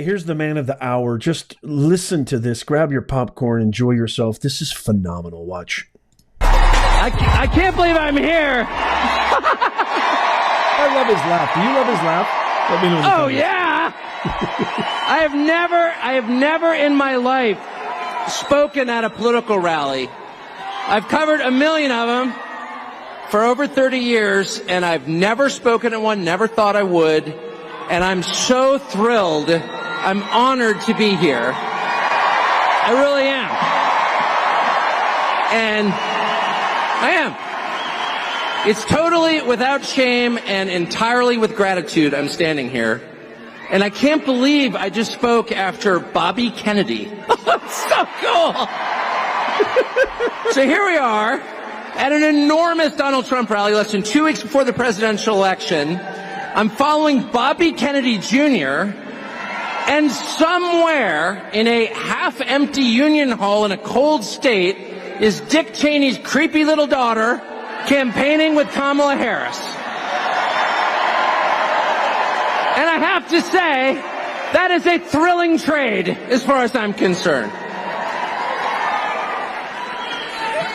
Here's the man of the hour. Just listen to this. Grab your popcorn. Enjoy yourself. This is phenomenal. Watch. I can't believe I'm here. I love his laugh. Do you love his laugh? Let me know in the comments. Yeah. I have never in my life spoken at a political rally. I've covered a million of them for over 30 years, and I've never spoken at one, never thought I would. And I'm so thrilled. I'm honored to be here. I really am. And I am. It's totally without shame and entirely with gratitude I'm standing here. And I can't believe I just spoke after Bobby Kennedy. It's so cool. So here we are at an enormous Donald Trump rally less than 2 weeks before the presidential election. I'm following Bobby Kennedy Jr., and somewhere in a half-empty Union Hall in a cold state is Dick Cheney's creepy little daughter campaigning with Kamala Harris. And I have to say, that is a thrilling trade as far as I'm concerned.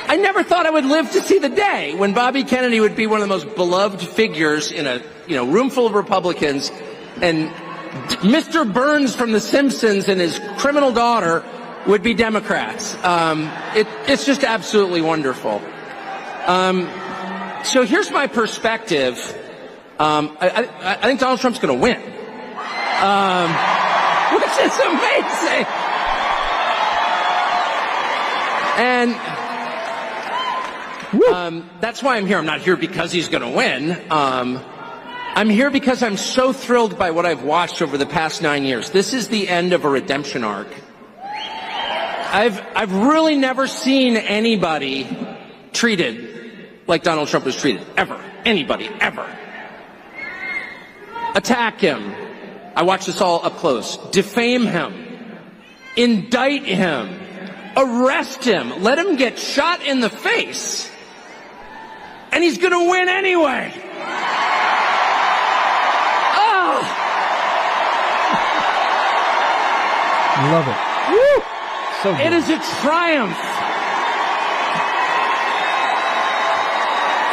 I never thought I would live to see the day when Bobby Kennedy would be one of the most beloved figures in a room full of Republicans, and Mr. Burns from The Simpsons and his criminal daughter would be Democrats. It's just absolutely wonderful. So here's my perspective. I think Donald Trump's going to win, which is amazing. And that's why I'm here. I'm not here because he's going to win. I'm here because I'm so thrilled by what I've watched over the past 9 years. This is the end of a redemption arc. I've really never seen anybody treated like Donald Trump was treated, ever. Anybody, ever. Attack him. I watched this all up close. Defame him. Indict him. Arrest him. Let him get shot in the face. And he's going to win anyway. Oh! Love it. Woo! So good. It is a triumph.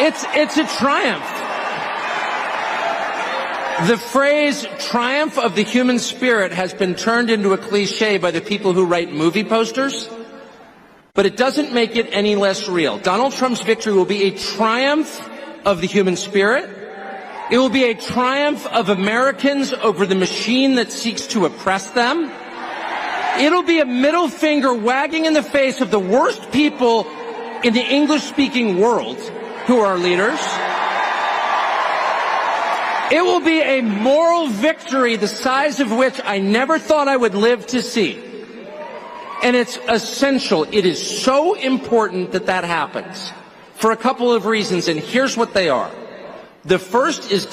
It's a triumph. The phrase triumph of the human spirit has been turned into a cliche by the people who write movie posters, but it doesn't make it any less real. Donald Trump's victory will be a triumph of the human spirit. It will be a triumph of Americans over the machine that seeks to oppress them. It'll be a middle finger wagging in the face of the worst people in the English-speaking world who are leaders. It will be a moral victory the size of which I never thought I would live to see. And it's essential. It is so important that that happens for a couple of reasons, and here's what they are. The first is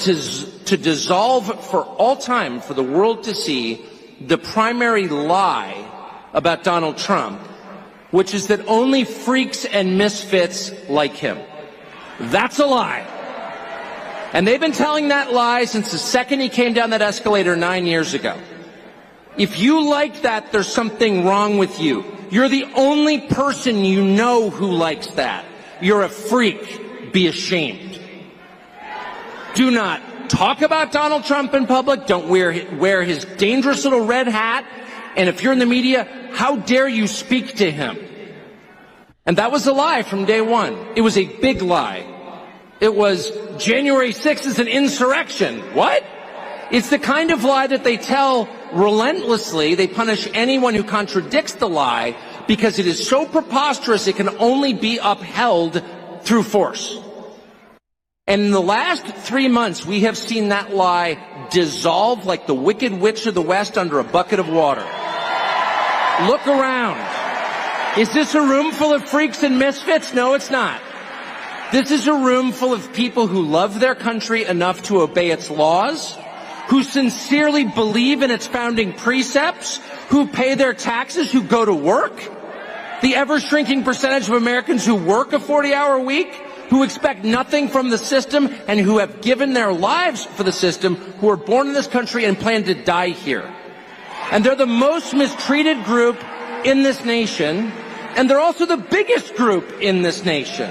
to dissolve for all time, for the world to see, the primary lie about Donald Trump, which is that only freaks and misfits like him. That's a lie. And they've been telling that lie since the second he came down that escalator 9 years ago. If you like that, there's something wrong with you. You're the only person you know who likes that. You're a freak. Be ashamed. Do not talk about Donald Trump in public. Don't wear his dangerous little red hat. And if you're in the media, how dare you speak to him? And that was a lie from day one. It was a big lie. It was January 6th is an insurrection. What? It's the kind of lie that they tell relentlessly. They punish anyone who contradicts the lie because it is so preposterous it can only be upheld through force. And in the last 3 months, we have seen that lie dissolve like the Wicked Witch of the West under a bucket of water. Look around. Is this a room full of freaks and misfits? No, it's not. This is a room full of people who love their country enough to obey its laws, who sincerely believe in its founding precepts, who pay their taxes, who go to work. The ever-shrinking percentage of Americans who work a 40-hour week, who expect nothing from the system, and who have given their lives for the system, who are born in this country and plan to die here. And they're the most mistreated group in this nation, and they're also the biggest group in this nation.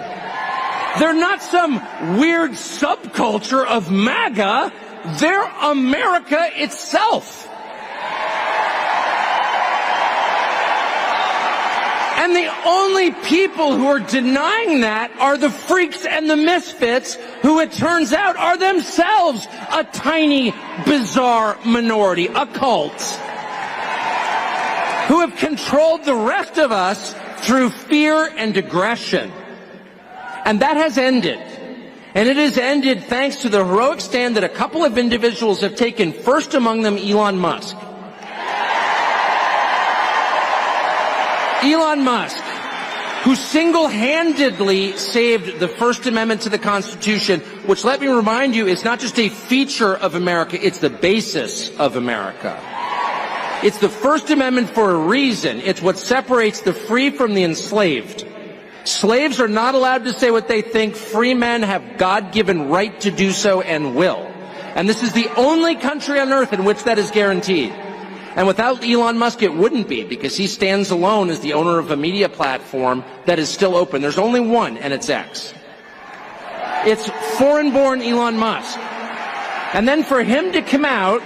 They're not some weird subculture of MAGA. They're America itself. And the only people who are denying that are the freaks and the misfits, who it turns out are themselves a tiny, bizarre minority, a cult, who have controlled the rest of us through fear and aggression. And that has ended. And it has ended thanks to the heroic stand that a couple of individuals have taken, first among them Elon Musk. Elon Musk, who single-handedly saved the First Amendment to the Constitution, which, let me remind you, is not just a feature of America, it's the basis of America. It's the First Amendment for a reason. It's what separates the free from the enslaved. Slaves are not allowed to say what they think. Free men have God-given right to do so and will. And this is the only country on earth in which that is guaranteed. And without Elon Musk, it wouldn't be, because he stands alone as the owner of a media platform that is still open. There's only one, and it's X. It's foreign-born Elon Musk. And then for him to come out,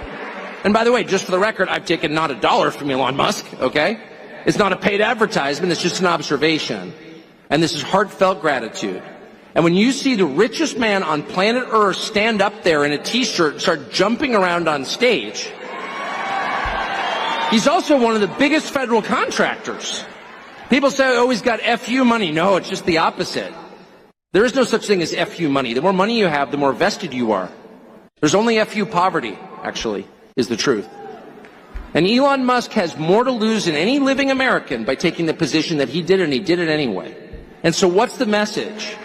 and by the way, just for the record, I've taken not a dollar from Elon Musk, okay? It's not a paid advertisement, it's just an observation. And this is heartfelt gratitude. And when you see the richest man on planet Earth stand up there in a t-shirt and start jumping around on stage, he's also one of the biggest federal contractors. People say, oh, he's got FU money. No, it's just the opposite. There is no such thing as FU money. The more money you have, the more vested you are. There's only FU poverty, actually, is the truth. And Elon Musk has more to lose than any living American by taking the position that he did, and he did it anyway. And so what's the message?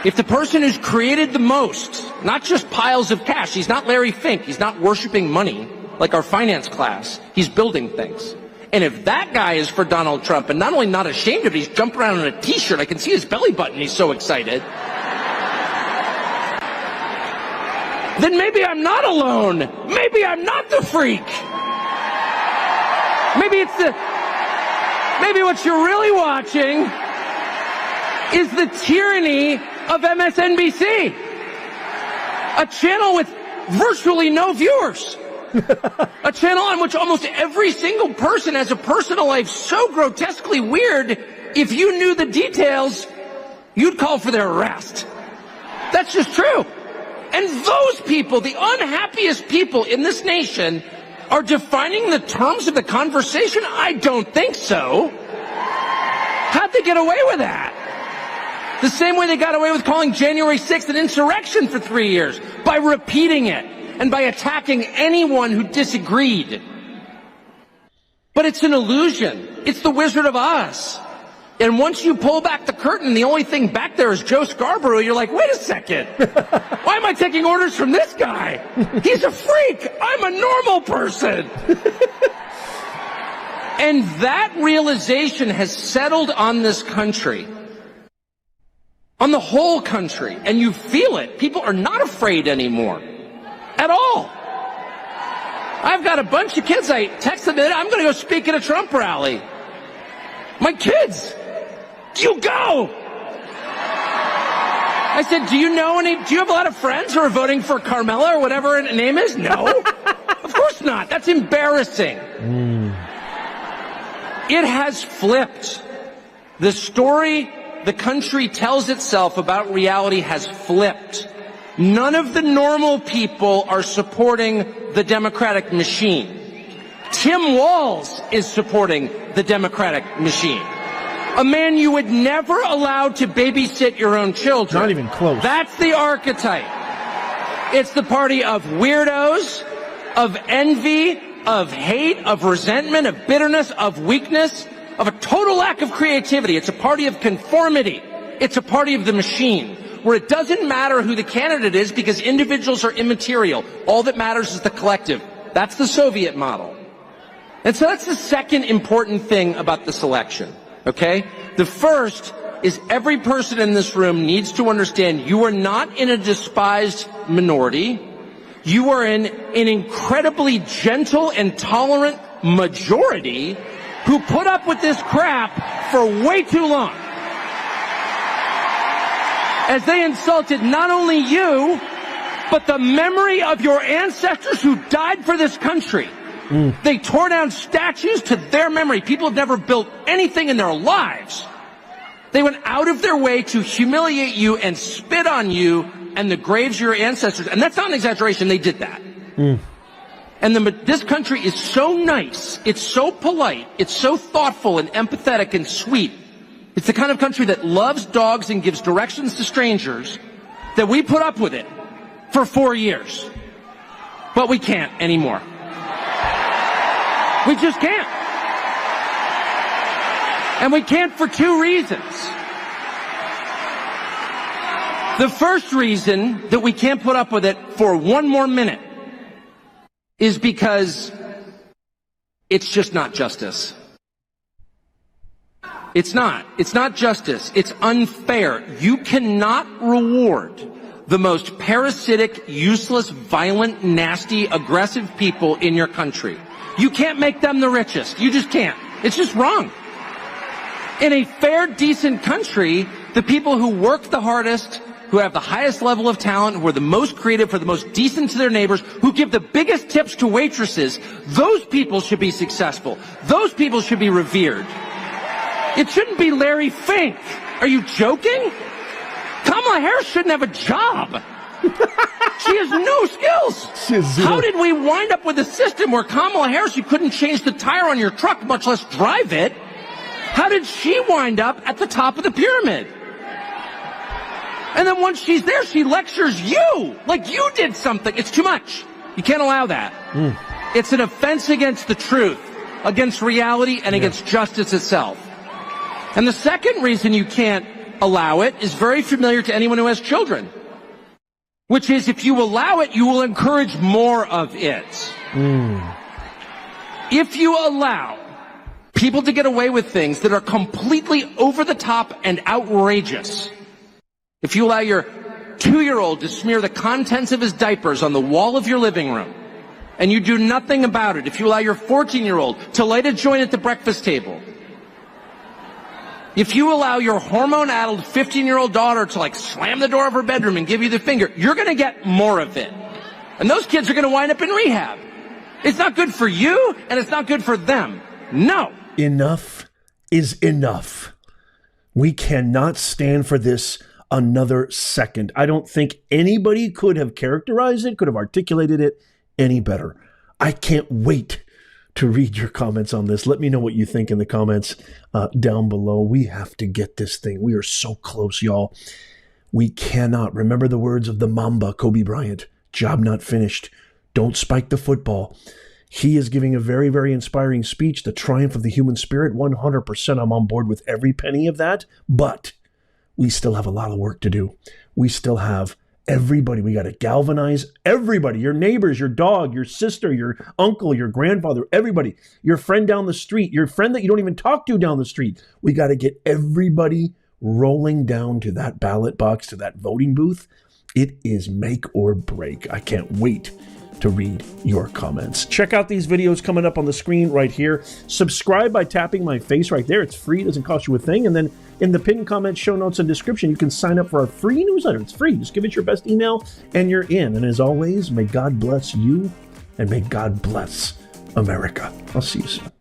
If the person who's created the most, not just piles of cash, he's not Larry Fink, he's not worshiping money like our finance class, he's building things. And if that guy is for Donald Trump, and not only not ashamed of it, he's jumping around in a t-shirt, I can see his belly button, he's so excited, then maybe I'm not alone. Maybe I'm not the freak. Maybe what you're really watching is the tyranny of MSNBC, a channel with virtually no viewers, a channel on which almost every single person has a personal life so grotesquely weird, if you knew the details, you'd call for their arrest. That's just true. And those people, the unhappiest people in this nation, are defining the terms of the conversation? I don't think so. How'd they get away with that? The same way they got away with calling January 6th an insurrection for 3 years, by repeating it and by attacking anyone who disagreed. But it's an illusion. It's the Wizard of Oz. And once you pull back the curtain, the only thing back there is Joe Scarborough. You're like, wait a second. Why am I taking orders from this guy? He's a freak. I'm a normal person. And that realization has settled on this country, on the whole country. And you feel it. People are not afraid anymore at all. I've got a bunch of kids. I texted them, I'm going to go speak at a Trump rally. My kids, you go. I said, do you have a lot of friends who are voting for Carmela or whatever her name is? No, of course not. That's embarrassing. It has flipped. The story the country tells itself about reality has flipped. None of the normal people are supporting the Democratic machine. Tim Walz is supporting the Democratic machine. A man you would never allow to babysit your own children. Not even close. That's the archetype. It's the party of weirdos, of envy, of hate, of resentment, of bitterness, of weakness, of a total lack of creativity. It's a party of conformity. It's a party of the machine, where it doesn't matter who the candidate is because individuals are immaterial. All that matters is the collective. That's the Soviet model. And so that's the second important thing about this election, okay? The first is every person in this room needs to understand you are not in a despised minority. You are in an incredibly gentle and tolerant majority who put up with this crap for way too long. As they insulted not only you, but the memory of your ancestors who died for this country. They tore down statues to their memory. People have never built anything in their lives. They went out of their way to humiliate you and spit on you and the graves of your ancestors. And that's not an exaggeration. They did that. And this country is so nice. It's so polite. It's so thoughtful and empathetic and sweet. It's the kind of country that loves dogs and gives directions to strangers, that we put up with it for 4 years. But we can't anymore. We just can't. And we can't for two reasons. The first reason that we can't put up with it for one more minute is because it's just not justice. It's not. It's not justice. It's unfair. You cannot reward the most parasitic, useless, violent, nasty, aggressive people in your country. You can't make them the richest. You just can't. It's just wrong. In a fair, decent country, the people who work the hardest, who have the highest level of talent, who are the most creative, who are the most decent to their neighbors, who give the biggest tips to waitresses, those people should be successful. Those people should be revered. It shouldn't be Larry Fink. Are you joking? Kamala Harris shouldn't have a job. She has no skills. How did we wind up with a system where Kamala Harris, you couldn't change the tire on your truck, much less drive it? How did she wind up at the top of the pyramid? And then once she's there, she lectures you like you did something. It's too much. You can't allow that. It's an offense against the truth, against reality, and against justice itself. And the second reason you can't allow it is very familiar to anyone who has children, which is if you allow it, you will encourage more of it. If you allow people to get away with things that are completely over the top and outrageous, if you allow your 2-year-old to smear the contents of his diapers on the wall of your living room, and you do nothing about it, if you allow your 14-year-old to light a joint at the breakfast table, if you allow your hormone-addled 15-year-old daughter to slam the door of her bedroom and give you the finger, you're going to get more of it. And those kids are going to wind up in rehab. It's not good for you, and it's not good for them. No. Enough is enough. We cannot stand for this another second. I don't think anybody could have characterized it, could have articulated it any better. I can't wait to read your comments on this. Let me know what you think in the comments down below. We have to get this thing. We are so close, y'all. We cannot. Remember the words of the Mamba, Kobe Bryant. Job not finished. Don't spike the football. He is giving a very, very inspiring speech, the triumph of the human spirit. 100% I'm on board with every penny of that. But we still have a lot of work to do. We still have everybody. We got to galvanize everybody, your neighbors, your dog, your sister, your uncle, your grandfather, everybody, your friend down the street, your friend that you don't even talk to down the street. We got to get everybody rolling down to that ballot box, to that voting booth. It is make or break. I can't wait to read your comments. Check out these videos coming up on the screen right here. Subscribe by tapping my face right there. It's free. It doesn't cost you a thing. And then in the pinned comment, show notes, and description, you can sign up for our free newsletter. It's free. Just give it your best email and you're in. And as always, may God bless you and may God bless America. I'll see you soon.